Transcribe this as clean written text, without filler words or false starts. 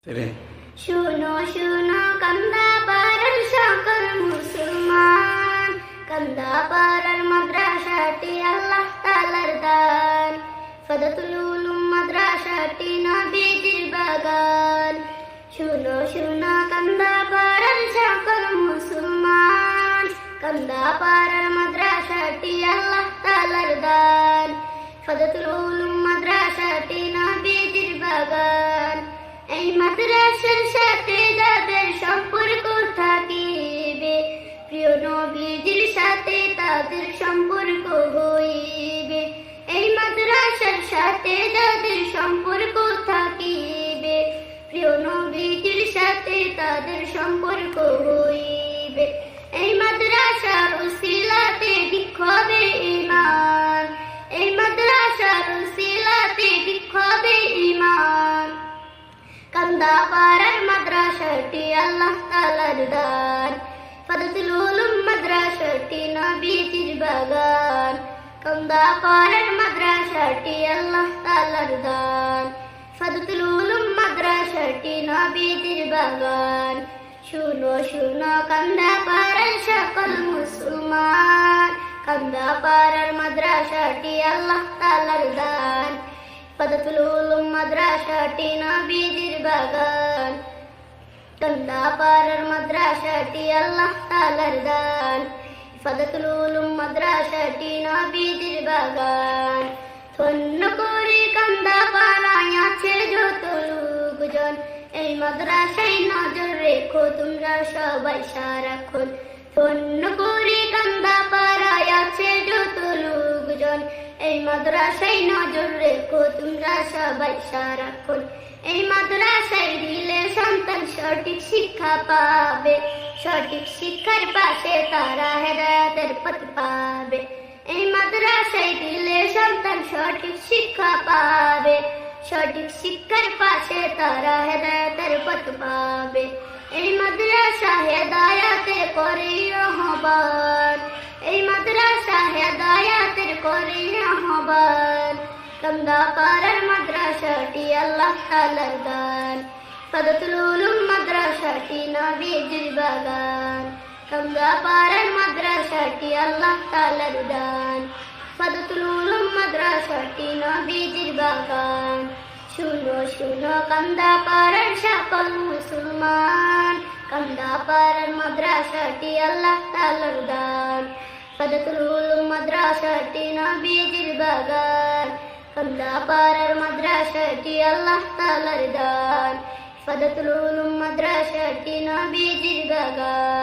Seven. শুনো শুনো কান্দা পাড়ার সকল মুসলমান, কান্দা পাড়ার মাদ্রাসাটি আল্লাহ তাআলার দান, ফাদাতুল উলুম মাদ্রাসাটি নবীজির বাগান। শুনো শুনো কান্দা পাড়ার সকল মুসলমান, কান্দা পাড়ার মাদ্রাসাটি আল্লাহ তাআলার দান, ফাদাতুল উলুম মাদ্রাসাটি নবীজির বাগান। এই মাদ্রাসার সাথে যাদের সম্পর্ক থাকিবে, প্রিয় নবীজির সাথে তাদের সম্পর্ক হইবে। এই মাদ্রাসার সাথে যাদের সম্পর্ক থাকিবে, প্রিয় নবীজির সাথে তাদের সম্পর্ক হইবে। এই মাদ্রাসার উসিলাতে বিক্ষোভে ঈমান, এই মাদ্রাসার উসিলাতে বিক্ষোভে ঈমান। কান্দা পাড়ার মাদ্রাসাটি আল্লাহ তাআলার দান, ফাদাতুল উলুম মাদ্রাসাটি নবীজির বাগান। কান্দা পাড়ার মাদ্রাসাটি আল্লাহ তাআলার দান, ফাদাতুল উলুম মাদ্রাসাটি নবীজির বাগান। শুনো শুনো কান্দা পাড়ার সকল মুসলমান, কান্দা পাড়ার মাদ্রাসাটি আল্লাহ তাআলার দান, ফাদাতুল উলুম মাদ্রাসাটি নবীজির বাগান। কান্দা পাড়ার মাদ্রাসাটি আল্লাহ তাআলার দান, ফাদাতুল উলুম মাদ্রাসাটি নবীজির বাগান। ধন্য করে কান্দা পাড়ায় আছে যত লোকজন, এই মাদ্রাসায় নজর রেখো তোমরা সবাই সারাক্ষণ। ধন্য করে কান্দা পাড়ায় আছে যত লোকজন, এই মাদ্রাসায় নজর রেখো তোমরা সবাই সারাক্ষণ। এই মাদ্রাসায় দিলে সন্তান সঠিক শিক্ষা পাবে, সঠিক শিক্ষার পাশে তারা হেদায়েতের পথ পাবে। এই মাদ্রাসায় দিলে সন্তান সঠিক শিক্ষা পাবে, সঠিক শিক্ষার পাশে তারা হেদায়েতের পথ পাবে। এই মাদ্রাসা হেদায়েতের করে আহ্বান, এই মাদ্রাসা হেদায়েতের করে আহ্বান। কান্দা পাড়ার মাদ্রাসাটি আল্লাহ তাআলার দান, ফাদাতুল উলুম মাদ্রাসাটি নবীজির বাগান। কান্দা পাড়ার মাদ্রাসাটি আল্লাহ তাআলার দান, ফাদাতুল উলুম মাদ্রাসাটি নবীজির বাগান। শুনো শুনো কান্দা পাড়ার সকল মুসলমান, কান্দা পাড়ার মাদ্রাসাটি আল্লাহ তাআলার দান, ফাদাতুল উলুম মাদ্রাসাটি নবীজির বাগান। কান্দা পাড়ার মাদ্রাসাটি আল্লাহ তাআলার দান, ফাদাতুল উলুম মাদ্রাসাটি নবীজির বাগান।